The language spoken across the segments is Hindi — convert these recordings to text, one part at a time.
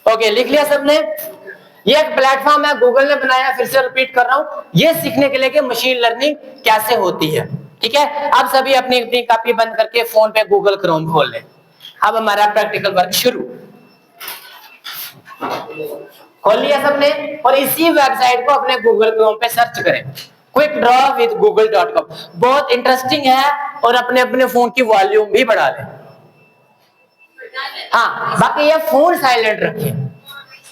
ओके, लिख लिया सबने? ये एक प्लेटफॉर्म है, गूगल ने बनाया, फिर से रिपीट कर रहा हूं, ये सीखने के लिए कि मशीन लर्निंग कैसे होती है। ठीक है, अब सभी अपनी अपनी कॉपी बंद करके फोन पे गूगल क्रोम खोल लें। अब हमारा प्रैक्टिकल वर्क शुरू। खोल लिया सबने? और इसी वेबसाइट को अपने गूगल क्रोम पे सर्च करें, क्विक ड्रॉ विद google.com। बहुत इंटरेस्टिंग है, और अपने अपने फोन की वॉल्यूम भी बढ़ा लें। हाँ, बाकी ये फोन साइलेंट रखें,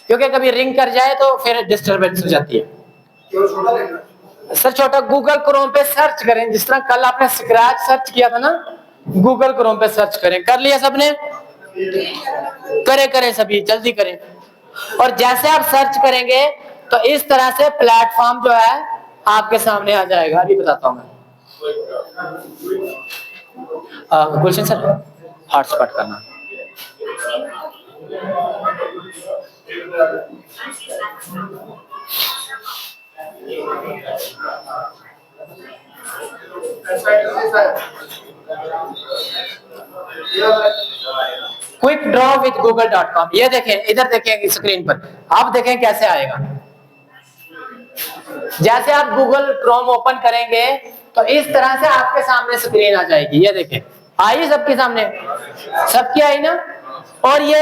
क्योंकि कभी रिंग कर जाए तो फिर डिस्टरबेंस हो जाती है। सर छोटा गूगल क्रोम पे सर्च करें, जिस तरह कल आपने स्क्रैच सर्च किया था ना, गूगल क्रोम पे सर्च करें। कर लिया सबने? करें सभी, जल्दी करें। और जैसे आप सर्च करेंगे तो इस तरह से प्लेटफॉर्म जो है आपके सामने आ जाएगा। अभी बताता हूं मैं। गुलशन सर, हॉटस्पॉट करना। Quick draw with google.com। ये देखें, इधर देखें स्क्रीन पर, आप देखें कैसे आएगा। जैसे आप गूगल क्रोम ओपन करेंगे तो इस तरह से आपके सामने स्क्रीन आ जाएगी। ये देखें, आई सबके सामने? सबकी आई ना? और ये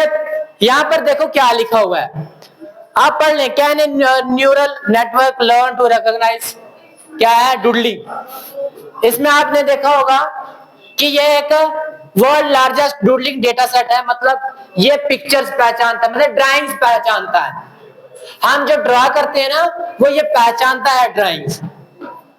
यहां पर देखो क्या लिखा हुआ है, आप पढ़ लें। Can neural network learn to recognize, क्या है? डूडलिंग। इसमें आपने देखा होगा कि ये एक world largest doodling data set है, मतलब ये पिक्चर्स पहचानता है, मतलब ड्राइंग्स पहचानता है। हम जो ड्रा करते हैं ना, वो ये पहचानता है ड्राइंग्स।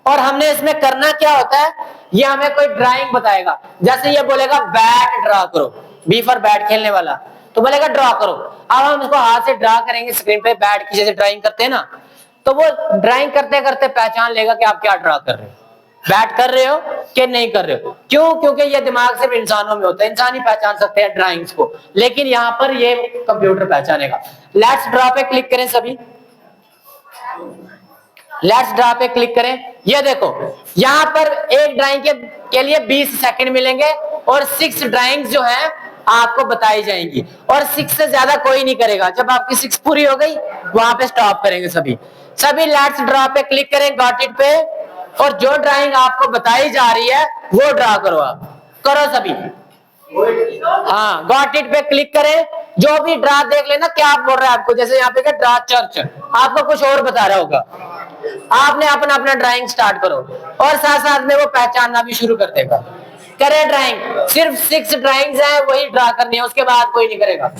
और हमने इसमें करना क्या होता है, ये हमें कोई ड्राइंग बताएगा। जैसे ये बोलेगा बैट ड्रा करो, बी फॉर बैट, खेलने वाला, तो बोलेगा ड्रा करो। अब हम इसको हाथ से ड्रा करेंगे स्क्रीन पे, बैट की जैसे ड्राइंग करते हैं ना, तो वो ड्राइंग करते करते पहचान लेगा कि आप क्या ड्रा कर रहे हो, बैट कर रहे हो कि नहीं कर रहे हो। क्यों? क्योंकि ये दिमाग सिर्फ इंसानों में होता है, इंसान ही पहचान सकते हैं ड्राइंग्स को, लेकिन यहाँ पर ये कंप्यूटर पहचानेगा। लेट्स ड्रा पे क्लिक करें सभी, लेट्स ड्रा पे क्लिक करें। ये देखो, यहाँ पर एक ड्राइंग के लिए 20 सेकंड मिलेंगे, और 6 ड्राइंग्स जो है आपको बताई जाएंगी, और 6 से ज्यादा कोई नहीं करेगा। जब आपकी 6 पूरी हो गई, वहां पे स्टॉप करेंगे सभी। लेट्स ड्रा पे क्लिक करें, गॉट इट पे, और जो ड्राइंग आपको बताई जा रही है वो ड्रा करो। आप करो सभी। हाँ, गॉट इट पे क्लिक करें। जो भी ड्रा देख लेना क्या बोल रहा है आपको, जैसे यहाँ पे क्या ड्रा चर्च, आपको कुछ और बता रहा होगा। आपने अपना अपना ड्राइंग स्टार्ट करो, और साथ साथ में वो पहचानना भी शुरू कर देगा। करे ड्राइंग, सिर्फ 6 ड्राइंग्स हैं, वही ड्रा करनी है, उसके बाद कोई नहीं करेगा।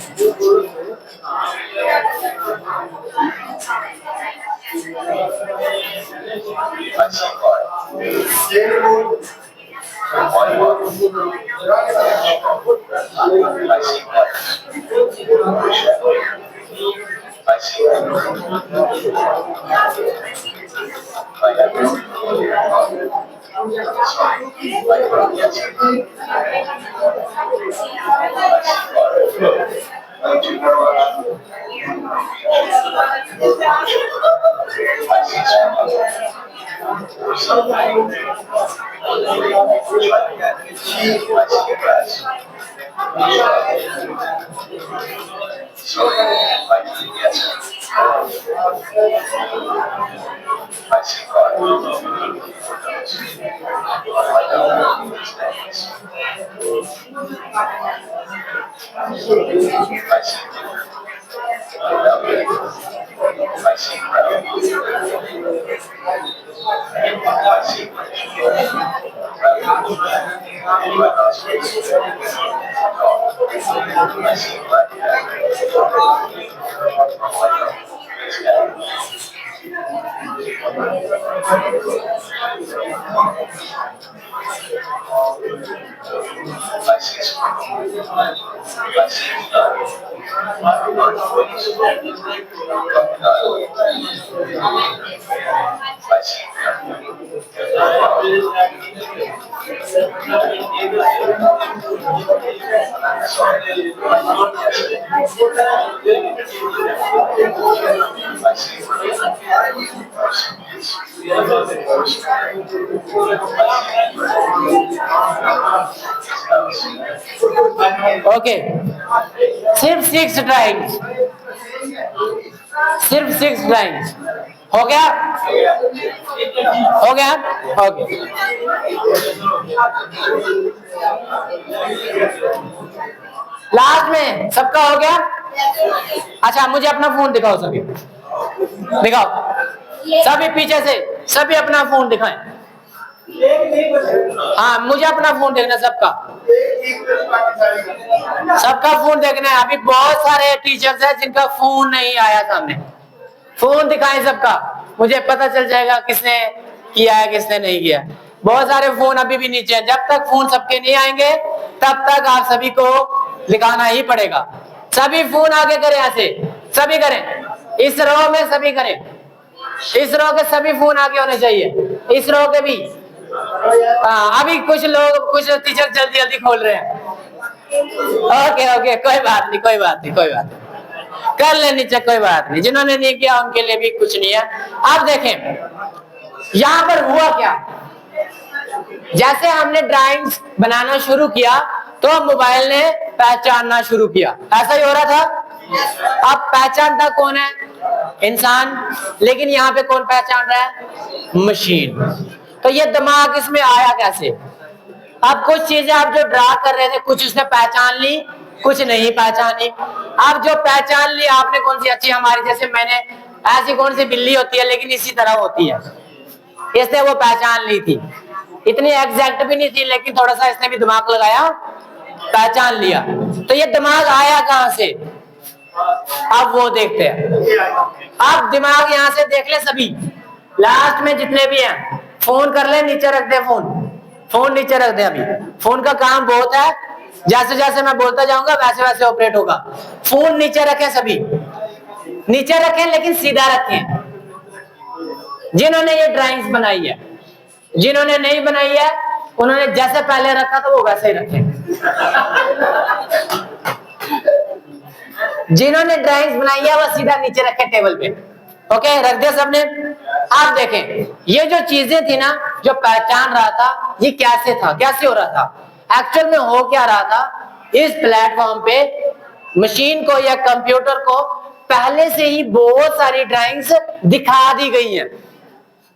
ओके, सिर्फ 6 ड्राइंग्स, सिर्फ 6 ड्राइंग्स। हो गया, हो गया, हो गया। लास्ट में सबका हो गया। अच्छा, मुझे अपना फोन दिखाओ सभी, दिखाओ सभी, पीछे से सभी अपना फोन दिखाएं। हाँ, मुझे अपना फोन देखना, सबका सबका फोन देखना है। अभी बहुत सारे टीचर्स हैं जिनका फोन नहीं आया सामने। फोन दिखाएं सबका, मुझे पता चल जाएगा किसने किया है किसने नहीं किया। बहुत सारे फोन अभी भी नीचे हैं। जब तक फोन सबके नहीं आएंगे तब तक आप सभी को दिखाना ही पड़ेगा। सभी फोन आगे करें, ऐसे सभी करें, इस रो में सभी करें, इस रो के सभी फोन आगे होने चाहिए, इस रो के भी। अभी कुछ लोग, कुछ टीचर जल्दी जल्दी खोल रहे हैं। ओके ओके, कोई बात नहीं, कोई बात नहीं, कोई बात नहीं, कर लेनी चाहिए, कोई बात नहीं। जिन्होंने नहीं किया उनके लिए भी कुछ नहीं है। अब देखें यहां पर हुआ क्या। जैसे हमने ड्राइंग्स बनाना शुरू किया तो मोबाइल ने पहचानना शुरू किया, ऐसा ही हो रहा था। अब पहचानता कौन है? इंसान। लेकिन यहाँ पे कौन पहचान रहा है? मशीन। तो ये दिमाग इसमें आया कैसे? अब कुछ चीजें आप जो ड्रा कर रहे थे, कुछ उसने पहचान ली, कुछ नहीं पहचानी। अब जो पहचान ली आपने, कौन सी अच्छी, हमारी जैसे मैंने, ऐसी कौन सी बिल्ली होती है लेकिन इसी तरह होती है, इसने वो पहचान ली थी। इतनी एग्जैक्ट भी नहीं थी लेकिन थोड़ा सा इसने भी दिमाग लगाया, पहचान लिया। तो ये दिमाग आया कहां से? अब वो देखते हैं। अब दिमाग यहां से देख ले सभी, लास्ट में जितने भी हैं, फोन कर ले, नीचे रख दे फोन, फोन नीचे रख दे। अभी फोन का काम बहुत है, जैसे जैसे मैं बोलता जाऊंगा वैसे वैसे ऑपरेट होगा। फोन नीचे रखें, सभी नीचे रखें, लेकिन सीधा रखें। जिन्होंने ये ड्राइंग्स बनाई है, जिन्होंने नहीं बनाई है उन्होंने जैसे पहले रखा था वो वैसे ही रखें। जिन्होंने ड्राइंग्स बनाई है वो सीधा नीचे रखे टेबल पे। ओके, रख दिया सबने। आप देखें, ये जो चीजें थी ना, जो पहचान रहा था, ये कैसे था, कैसे हो रहा था? एक्चुअल में हो क्या रहा था, इस प्लेटफॉर्म पे मशीन को या कंप्यूटर को पहले से ही बहुत सारी ड्राइंग्स दिखा दी गई हैं।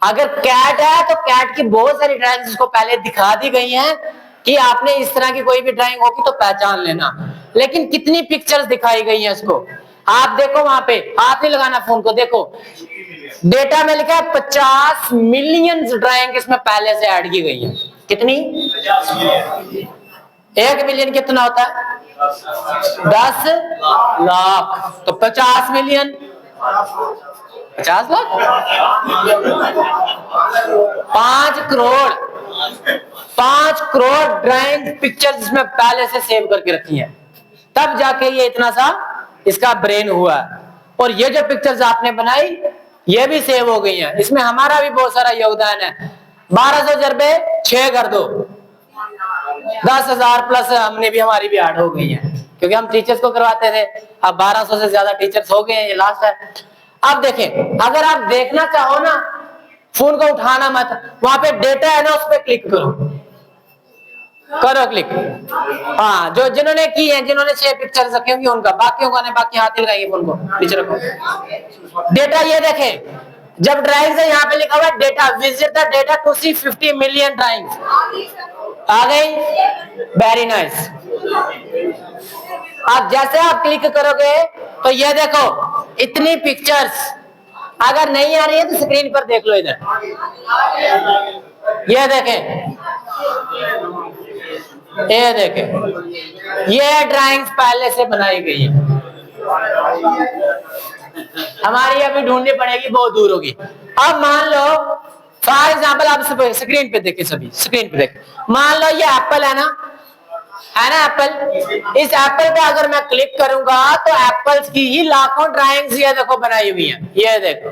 अगर कैट है तो कैट की बहुत सारी ड्राइंग्स उसको पहले दिखा दी गई हैं कि आपने इस तरह की कोई भी ड्राइंग होगी तो पहचान लेना। लेकिन कितनी पिक्चर्स दिखाई गई हैं उसको, आप देखो वहां पे, हाथ नहीं लगाना फोन को, देखो डेटा में लिखा है 50 मिलियन ड्राइंग इसमें पहले से ऐड की गई है। कितनी? 1 मिलियन कितना होता है? 10 लाख। तो 50 million 50 lakh, 5 crore, 5 crore drawing pictures इसमें पहले से सेव करके रखी हैं, तब जाके ये इतना सा इसका ब्रेन हुआ। और ये जो पिक्चर्स आपने बनाई ये भी सेव हो गई हैं, इसमें हमारा भी बहुत सारा योगदान है। 1200 जरबे 6 कर दो, 10,000 प्लस हमने भी, हमारी भी ऐड हो गई है क्योंकि हम टीचर्स को करवाते थे। अब 1200 से ज्यादा टीचर्स हो गए हैं, ये लास्ट है। अब देखें, अगर आप देखना चाहो ना, फोन को उठाना मत, वहां पे डेटा है ना, उस पर क्लिक करो, करो क्लिक। हाँ, जो जिन्होंने की है, जिन्होंने 6 पिक्चर्स रखी होंगी उनका, बाकियों का नहीं, बाकी हाथ लगाइए, फोन को नीचे रखो। डेटा ये देखें, जब ड्राइंग्स है यहाँ पे लिखा हुआ है data, visit the data to see 50 million drawings. आ गई? Very nice. अब जैसे आप क्लिक करोगे तो ये देखो इतनी पिक्चर्स। अगर नहीं आ रही है तो स्क्रीन पर देख लो, इधर ये देखें, ये देखें, ये ड्राइंग्स पहले से बनाई गई है। हमारी अभी ढूंढनी पड़ेगी, बहुत दूर होगी। अब मान लो फॉर एग्जाम्पल, आप स्क्रीन पे देखें, सभी स्क्रीन पे देखें। मान लो ये एप्पल है ना, है ना एप्पल। इस एप्पल पे अगर मैं क्लिक करूंगा तो एप्पल्स की ही लाखों ड्राइंग्स ये देखो बनाई हुई हैं, ये देखो।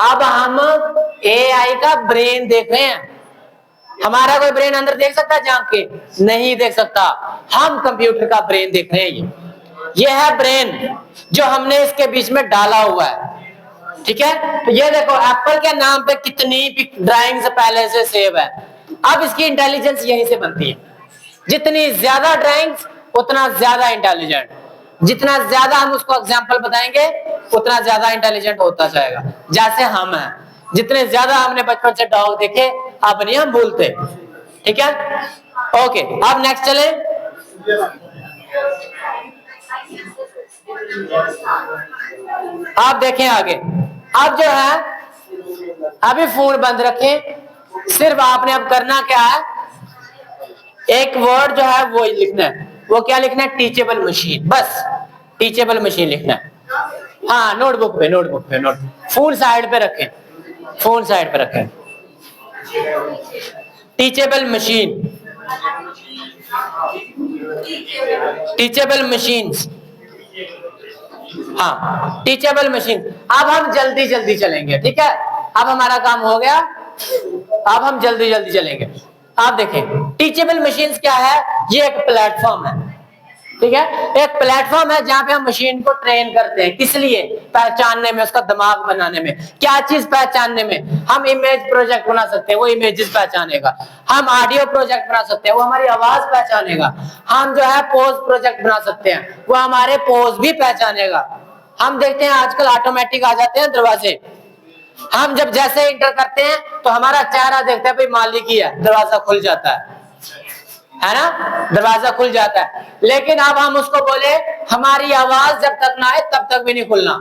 अब हम एआई का ब्रेन देख रहे हैं। हमारा कोई ब्रेन अंदर देख सकता है झांक के? नहीं देख सकता। हम कंप्यूटर का ब्रेन देख रहे हैं। ये है ब्रेन जो हमने इसके बीच में डाला हुआ है, ठीक है। तो ये देखो एप्पल के नाम पे कितनी ड्राइंग्स पहले से सेव है। अब इसकी इंटेलिजेंस यहीं से बनती है। जितनी ज्यादा ड्राइंग्स उतना ज्यादा इंटेलिजेंट। जितना ज्यादा हम उसको एग्जाम्पल बताएंगे उतना ज्यादा इंटेलिजेंट होता जाएगा। जैसे हम हैं, जितने ज्यादा हमने बचपन से डॉग देखे अब नहीं हम भूलते। ठीक है, ओके। अब नेक्स्ट चले। आप देखें आगे। अब जो है अभी फोन बंद रखें, सिर्फ आपने अब करना क्या है, एक वर्ड जो है वो लिखना है। वो क्या लिखना है? Teachable machine. बस टीचेबल मशीन लिखना है। हाँ, नोटबुक पे नोट। फोन साइड पे रखें, फोन साइड पे रखें। Teachable machine, teachable machines. हाँ, टीचेबल मशीन। अब हम जल्दी जल्दी चलेंगे, ठीक है। अब हमारा काम हो गया, अब हम जल्दी जल्दी चलेंगे। आप देखें टीचेबल मशीन्स क्या है? ये एक प्लेटफॉर्म है, ठीक है। एक प्लेटफॉर्म है जहां पे हम मशीन को ट्रेन करते हैं। किस लिए? पहचानने में, उसका दिमाग बनाने में। क्या चीज पहचानने में? हम इमेज प्रोजेक्ट बना सकते हैं, वो इमेजेस पहचानेगा। हम ऑडियो प्रोजेक्ट बना सकते हैं, वो हमारी आवाज पहचानेगा। हम जो है पोज प्रोजेक्ट बना सकते हैं, वो हमारे पोज भी पहचानेगा। हम देखते हैं आजकल ऑटोमेटिक आ जाते हैं दरवाजे। हम जब जैसे इंटर करते हैं तो हमारा चेहरा देखते हैं भाई मालिक ही है, दरवाजा खुल जाता है ना, दरवाजा खुल जाता है। लेकिन अब हम उसको बोले हमारी आवाज जब तक ना आए तब तक भी नहीं खुलना।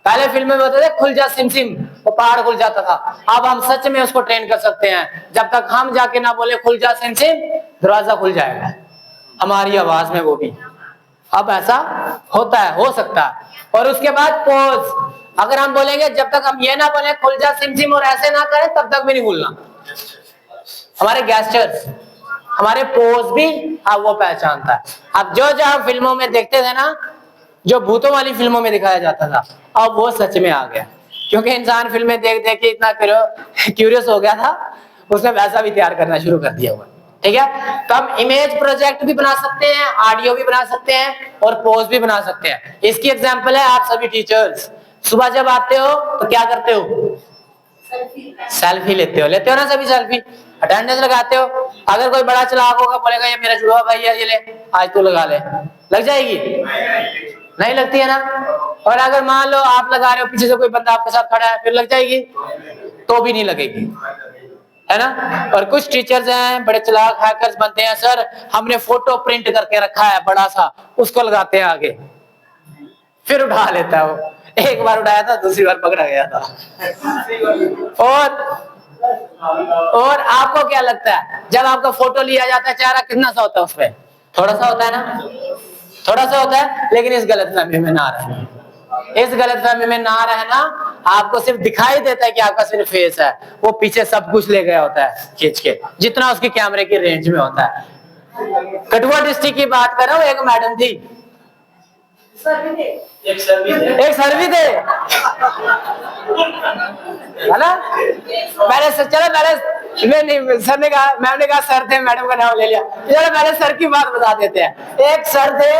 पहले फिल्म में होते थे खुल जा सिम सिम, वो पहाड़ खुल जाता था। अब हम सच में उसको ट्रेन कर सकते हैं, जब तक हम जाके ना बोले खुल जा सिम सिम, दरवाजा खुल जाएगा हमारी आवाज में, वो भी। अब ऐसा होता है, हो सकता है। और उसके बाद पोज, अगर हम बोलेंगे जब तक हम ये ना बोले खुल जा सिम सिम और ऐसे ना करें तब तक भी नहीं खुलना। हमारे गेस्चर्स, हमारे पोज भी अब वो पहचानता है। अब जो जो हम फिल्मों में देखते थे ना, जो भूतों वाली फिल्मों में दिखाया जाता था, अब वो सच में आ गया। क्योंकि इंसान फिल्में देख देख के इतना क्यूरियस हो गया था, उसने वैसा भी तैयार करना शुरू कर दिया हुआ। ठीक है, तो हम इमेज प्रोजेक्ट भी बना सकते हैं, ऑडियो भी बना सकते हैं और पोज भी बना सकते हैं। इसकी एग्जांपल है आप सभी टीचर्स सुबह जब आते हो तो क्या करते हो? सेल्फी लेते हो ना सभी, सेल्फी अटेंडेंस लगाते हो। अगर कोई बड़ा चलाक होगा बोलेगा ये मेरा जुड़वा भाई है, ये ले आज तू लगा ले, लग जाएगी? नहीं लगती है ना। और अगर मान लो आप लगा रहे हो, पीछे से कोई बंदा आपके साथ खड़ा है, फिर लग जाएगी? तो भी नहीं लगेगी, है ना। और कुछ टीचर्स हैं बड़े चलाक हैकर्स बनते हैं, सर हमने फोटो प्रिंट करके रखा है बड़ा सा, उसको लगाते हैं आगे, फिर उठा लेता है वो। एक बार उठाया था, दूसरी बार पकड़ा गया था। और आपको क्या लगता है जब आपका फोटो लिया जाता है, चेहरा कितना सा होता है उसमें? थोड़ा सा होता है ना, थोड़ा सा होता है। लेकिन इस गलतफहमी में ना रहना, इस गलतफहमी में ना रहना। आपको सिर्फ दिखाई देता है कि आपका सिर्फ फेस है, वो पीछे सब कुछ ले गया होता है खींच के, जितना उसके कैमरे की रेंज में होता है। कठुआ डिस्ट्रिक्ट की बात कर रहा हूँ, एक मैडम थी, एक सर भी थे, है ना। पहले चलो पहले नहीं सर ने कहा, मैम ने कहा सर थे, मैडम का नाम ले लिया। चलो पहले सर की बात बता देते हैं। एक सर थे,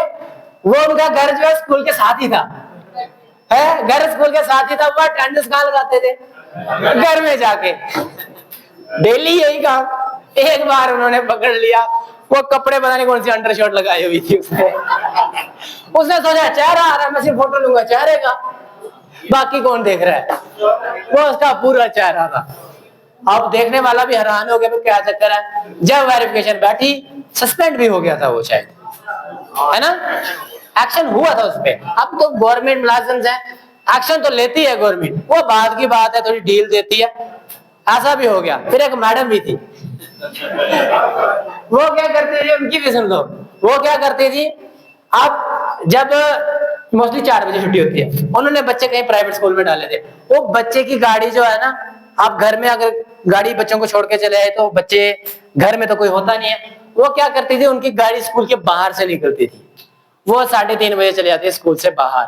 वो उनका घर जो है स्कूल के साथ ही था, है घर स्कूल के साथ ही था। वो अटेंडेंस कहाँ लगाते थे? घर में जाके, डेली यही काम। एक बार उन्होंने पकड़ लिया, वो कपड़े पता नहीं कौन सी अंडरशर्ट लगाई हुई थी उसने सोचा चेहरा आ रहा है, मैं सिर्फ फोटो लूंगा चेहरे का, बाकी कौन देख रहा है? वो उसका पूरा चेहरा था। अब देखने वाला भी हैरान हो गया, क्या चक्कर है। जब वेरिफिकेशन बैठी, सस्पेंड भी हो गया था वो शायद, है ना। एक्शन हुआ था उस पर। अब तो गवर्नमेंट मुलाजिम है, एक्शन तो लेती है गवर्नमेंट, वो बाद की बात है, थोड़ी डील देती है। ऐसा भी हो गया। फिर एक मैडम भी थी, वो क्या करती थी, उनकी भी सुन लो। वो क्या करती थी, आप जब मोस्टली 4 बजे छुट्टी होती है, उन्होंने बच्चे कहीं प्राइवेट स्कूल में डाले थे। वो बच्चे की गाड़ी जो है ना, आप घर में अगर गाड़ी बच्चों को छोड़ के चले आए तो बच्चे घर में तो कोई होता नहीं है। वो क्या करती थी, उनकी गाड़ी स्कूल के बाहर से निकलती थी। वो 3:30 बजे चले जाते स्कूल से बाहर,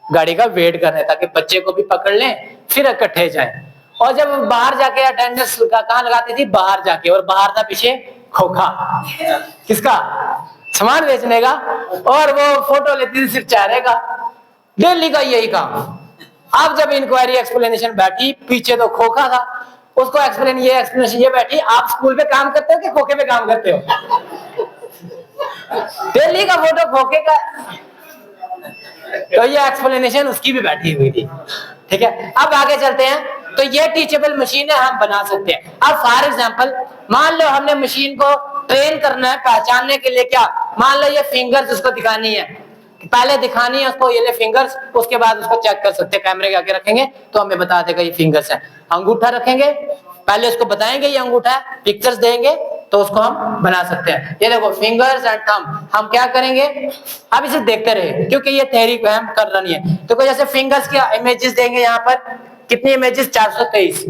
गाड़ी का वेट करने, ताकि बच्चे को भी पकड़ लें फिर इकट्ठे जाएं। और जब बाहर जाके अटेंडेंस का कहाँ लगाती थी? बाहर जाके। और बाहर था पीछे खोखा, किसका? सामान बेचने का। और वो फोटो लेती थी सिर्फ चेहरे का, डेली का यही काम। अब जब इंक्वायरी एक्सप्लेनेशन बैठी, पीछे तो खोखा था, उसको एक्सप्लेनेशन ये बैठी, आप स्कूल पे काम करते हो कि खोखे पे काम करते हो? दिल्ली का फोटो खोके का, तो ये एक्सप्लेनेशन उसकी भी बैठी हुई थी। ठीक है, अब आगे चलते हैं। तो ये टीचेबल मशीन है, हम बना सकते हैं। अब फॉर एग्जांपल मान लो हमने मशीन को ट्रेन करना है पहचानने के लिए, क्या मान लो ये फिंगर्स उसको दिखानी है, पहले दिखानी है उसको ये ले फिंगर्स, उसके बाद उसको चेक कर सकते हैं। कैमरे के आगे रखेंगे तो हमें बता देगा ये फिंगर्स है। अंगूठा रखेंगे, पहले उसको बताएंगे ये अंगूठा है, पिक्चर्स देंगे तो उसको हम बना सकते हैं। ये देखो फिंगर्स एंड थंब, हम क्या करेंगे अब इसे देखते रहे क्योंकि ये थ्योरी को हम कर रही है। तो जैसे फिंगर्स की इमेजेस देंगे, यहाँ पर कितनी इमेजेस 423,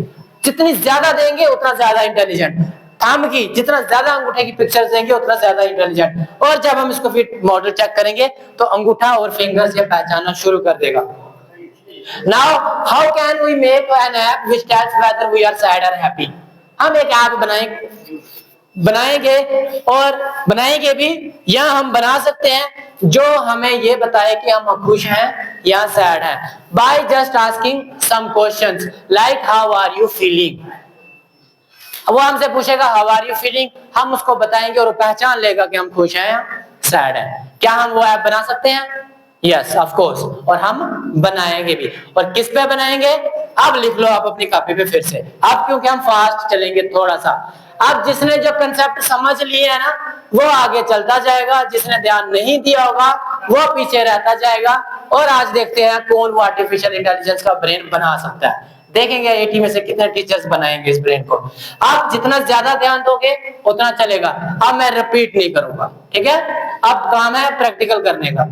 जितनी ज्यादा देंगे उतना ज्यादा इंटेलिजेंट। थंब की जितना ज्यादा अंगूठे की पिक्चर्स देंगे उतना ज्यादा इंटेलिजेंट। और जब हम इसको फिर मॉडल चेक करेंगे तो अंगूठा और फिंगर्स ये पहचानना शुरू कर देगा। Now, how can we make an app which tells whether we are sad or happy? हम एक ऐप बनाएंगे और बनाएंगे भी, या हम बना सकते हैं जो हमें ये बताए कि हम खुश हैं या सैड हैं, by just asking some questions like how are you feeling। वो हमसे पूछेगा हाउ आर यू फीलिंग, हम उसको बताएंगे और वो पहचान लेगा कि हम खुश हैं या सैड हैं। क्या हम वो ऐप बना सकते हैं? यस ऑफ कोर्स, और हम बनाएंगे भी। और किस पे बनाएंगे? अब लिख लो आप अपनी कॉपी पे फिर से, अब क्योंकि हम फास्ट चलेंगे थोड़ा सा। अब जिसने जो कंसेप्ट समझ लिए है ना वो आगे चलता जाएगा, जिसने ध्यान नहीं दिया होगा वो पीछे रहता जाएगा। और आज देखते हैं कौन वो आर्टिफिशियल इंटेलिजेंस का ब्रेन बना सकता है। देखेंगे 80 में से कितने टीचर्स बनाएंगे इस ब्रेन को। आप जितना ज्यादा ध्यान दोगे उतना चलेगा। अब मैं रिपीट नहीं करूंगा, ठीक है? अब काम है प्रैक्टिकल करने का।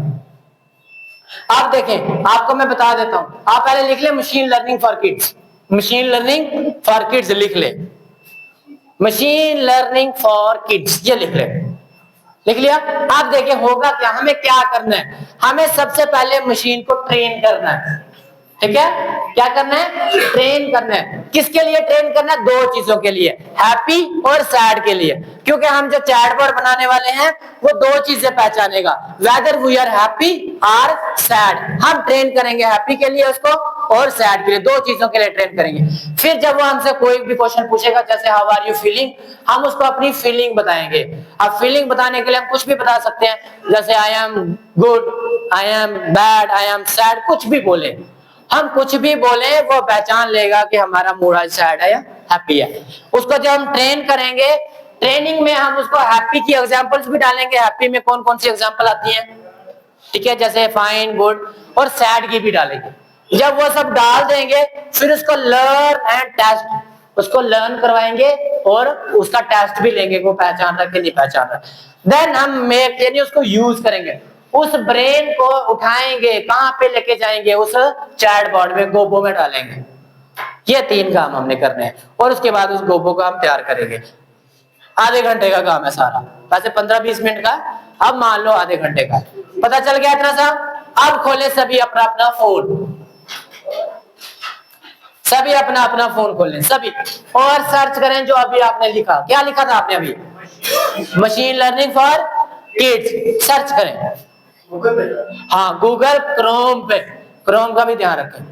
आप देखें, आपको मैं बता देता हूं, आप पहले लिख ले machine learning for kids. Machine learning for kids लिख ले, मशीन लर्निंग फॉर किड्स ये लिख लिया। आप देखिए होगा क्या, हमें क्या करना है, हमें सबसे पहले मशीन को ट्रेन करना है। ठीक है, क्या करना है? ट्रेन करना है। किसके लिए ट्रेन करना है? दो चीजों के लिए, हैप्पी और सैड के लिए। क्योंकि हम जो चैटबॉट बनाने वाले हैं वो दो चीजें पहचानेगा, वेदर वी आर हैप्पी और सैड। हम ट्रेन करेंगे हैप्पी के लिए उसको और सैड के लिए, दो चीजों के लिए ट्रेन करेंगे। फिर जब वो हमसे कोई भी क्वेश्चन पूछेगा जैसे हाउ आर यू फीलिंग, हम उसको अपनी फीलिंग बताएंगे। अब फीलिंग बताने के लिए हम कुछ भी बता सकते हैं, जैसे I am good, I am bad, I am sad, कुछ भी बोले। हम कुछ भी बोले वो पहचान लेगा कि हमारा मूड आज सैड है या हैप्पी है। उसको जब हम ट्रेन करेंगे, ट्रेनिंग में हम उसको हैप्पी की एग्जांपल्स भी डालेंगे, हैप्पी में कौन कौन सी एग्जांपल आती हैं, ठीक है, जैसे फाइन, गुड, और सैड की भी डालेंगे। जब वो सब डाल देंगे फिर उसको लर्न एंड टेस्ट, उसको लर्न करवाएंगे और उसका टेस्ट भी लेंगे वो पहचान रहा कि नहीं पहचान रहा। देन हम मेक यानी उसको यूज करेंगे, उस ब्रेन को उठाएंगे, कहां पे लेके जाएंगे, उस चैटबॉट में, गोबो में डालेंगे। ये तीन काम हमने करने हैं और उसके बाद उस गोबो को हम तैयार करेंगे। आधे घंटे का काम है सारा, वैसे 15-20 मिनट का, अब मान लो आधे घंटे का। पता चल गया इतना सा? अब खोले सभी अपना अपना फोन, सभी अपना अपना फोन खोलें सभी, और सर्च करें जो अभी आपने लिखा। क्या लिखा था आपने अभी? Machine learning for kids. Search करें, हाँ गूगल क्रोम पे, क्रोम का भी ध्यान रखें।